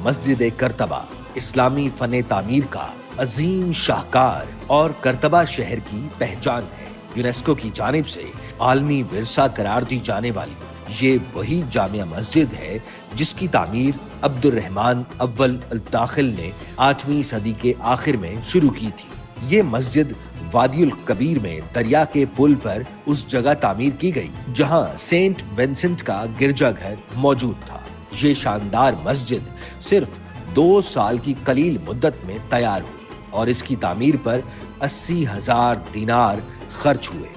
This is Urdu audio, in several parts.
مسجد کرتبہ اسلامی فن تعمیر کا عظیم شاہکار اور کرتبہ شہر کی پہچان ہے۔ یونیسکو کی جانب سے عالمی ورثہ قرار دی جانے والی یہ وہی جامع مسجد ہے جس کی تعمیر عبد الرحمن اول الداخل نے 8ویں صدی کے آخر میں شروع کی تھی۔ یہ مسجد وادی الکبیر میں دریا کے پل پر اس جگہ تعمیر کی گئی جہاں سینٹ وینسنٹ کا گرجا گھر موجود تھا۔ یہ شاندار مسجد صرف 2 سال کی قلیل مدت میں تیار ہوئی اور اس کی تعمیر پر 80,000 دینار خرچ ہوئے۔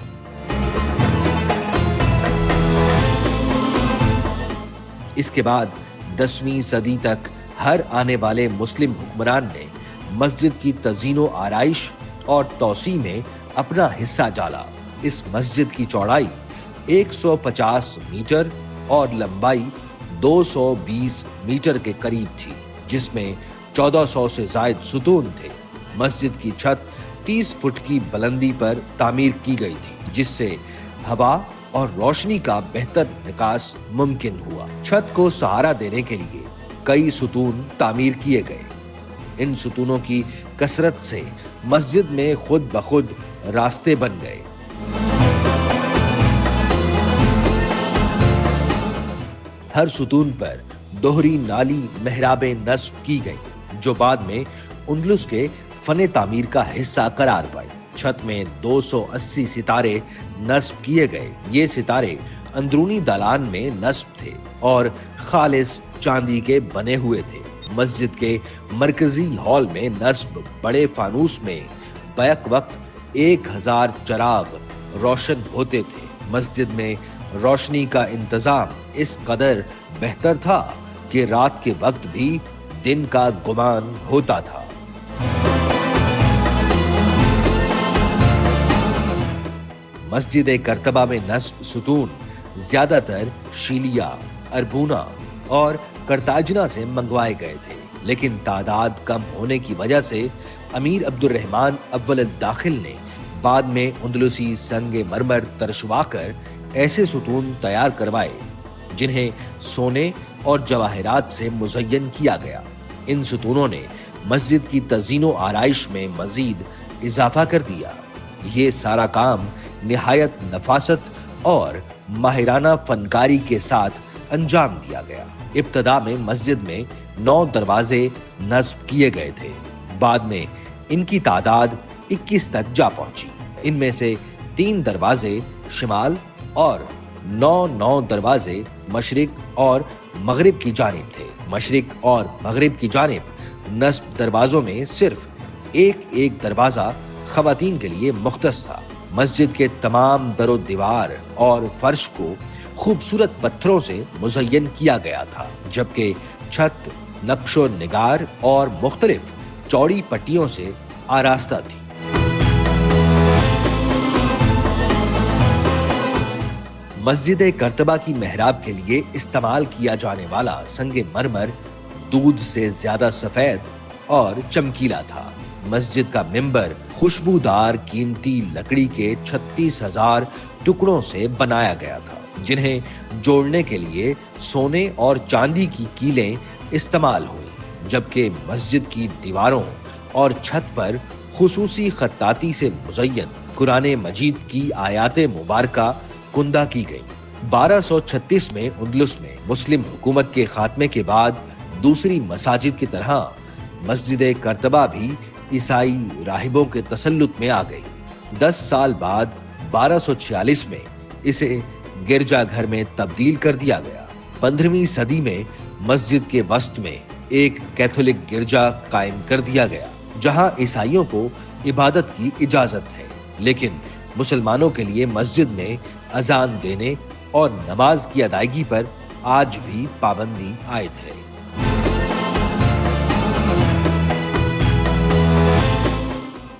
اس کے بعد 10ویں صدی تک ہر آنے والے مسلم حکمران نے مسجد کی تزئین و آرائش اور توسیع میں اپنا حصہ ڈالا۔ اس مسجد کی چوڑائی 150 میٹر اور لمبائی 220 میٹر کے قریب تھی، جس میں 1400 سے زائد ستون تھے۔ مسجد کی چھت 30 فٹ کی بلندی پر تعمیر کی گئی تھی، جس سے ہوا اور روشنی کا بہتر نکاس ممکن ہوا۔ چھت کو سہارا دینے کے لیے کئی ستون تعمیر کیے گئے۔ ان ستونوں کی کثرت سے مسجد میں خود بخود راستے بن گئے۔ ہر ستون پر دوہری نالی محرابیں نصب کی گئی جو بعد میں اندلس کے فن تعمیر کا حصہ قرار پائے۔ چھت میں 280 ستارے نصب کیے گئے۔ یہ ستارے اندرونی دالان میں نصب تھے اور خالص چاندی کے بنے ہوئے تھے۔ مسجد کے مرکزی ہال میں نصب بڑے فانوس میں بیک وقت 1000 چراغ روشن ہوتے تھے۔ مسجد میں روشنی کا انتظام اس قدر بہتر تھا کہ رات کے وقت بھی دن کا گمان ہوتا تھا۔ مسجد کرتبہ میں نصب ستون زیادہ تر شیلیا، اربونا اور کرتاجنا سے منگوائے گئے تھے، لیکن تعداد کم ہونے کی وجہ سے امیر عبد الرحمن اول الداخل نے بعد میں اندلسی سنگ مرمر ترشوا کر ایسے ستون تیار کروائے جنہیں سونے اور جواہرات سے مزین کیا گیا۔ ان ستونوں نے مسجد کی تزئین و آرائش میں مزید اضافہ کر دیا۔ یہ سارا کام نہایت نفاست اور ماہرانہ فنکاری کے ساتھ انجام دیا گیا۔ ابتدا میں مسجد میں 9 دروازے نصب کیے گئے تھے، بعد میں ان کی تعداد 21 تک جا پہنچی۔ ان میں سے 3 دروازے شمال اور 9 دروازے مشرق اور مغرب کی جانب تھے۔ مشرق اور مغرب کی جانب نصب دروازوں میں صرف ایک دروازہ خواتین کے لیے مختص تھا۔ مسجد کے تمام در و دیوار اور فرش کو خوبصورت پتھروں سے مزین کیا گیا تھا، جبکہ چھت نقش و نگار اور مختلف چوڑی پٹیوں سے آراستہ تھی۔ مسجد کرتبہ کی محراب کے لیے استعمال کیا جانے والا سنگ مرمر دودھ سے زیادہ سفید اور چمکیلا تھا۔ مسجد کا ممبر خوشبودار قیمتی لکڑی کے 36,000 ٹکڑوں سے بنایا گیا تھا، جنہیں جوڑنے کے لیے سونے اور چاندی کی کیلیں استعمال ہوئی، جبکہ مسجد کی دیواروں اور چھت پر خصوصی خطاطی سے مزین قرآن مجید کی آیات مبارکہ کندہ کی گئی۔ 1236 میں اندلس میں مسلم حکومت کے خاتمے کے بعد دوسری مساجد کی طرح مسجد کرتبہ بھی عیسائی راہبوں کے تسلط میں آ گئی۔ 10 سال بعد 1246 میں اسے گرجا گھر میں تبدیل کر دیا گیا۔ 15ویں صدی میں مسجد کے وسط میں ایک کیتھولک گرجا قائم کر دیا گیا جہاں عیسائیوں کو عبادت کی اجازت ہے، لیکن مسلمانوں کے لیے مسجد میں اذان دینے اور نماز کی ادائیگی پر آج بھی پابندی عائد ہے۔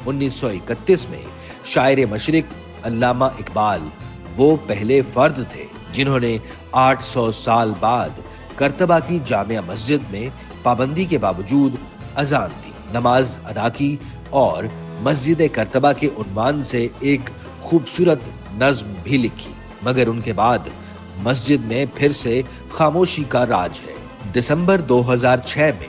1931 میں شاعر مشرق علامہ اقبال وہ پہلے فرد تھے جنہوں نے 800 سال بعد کرتبہ کی جامع مسجد میں پابندی کے باوجود اذان دی، نماز ادا کی اور مسجد کرتبہ کے عنوان سے ایک خوبصورت نظم بھی لکھی، مگر ان کے بعد مسجد میں پھر سے خاموشی کا راج ہے۔ دسمبر 2006 میں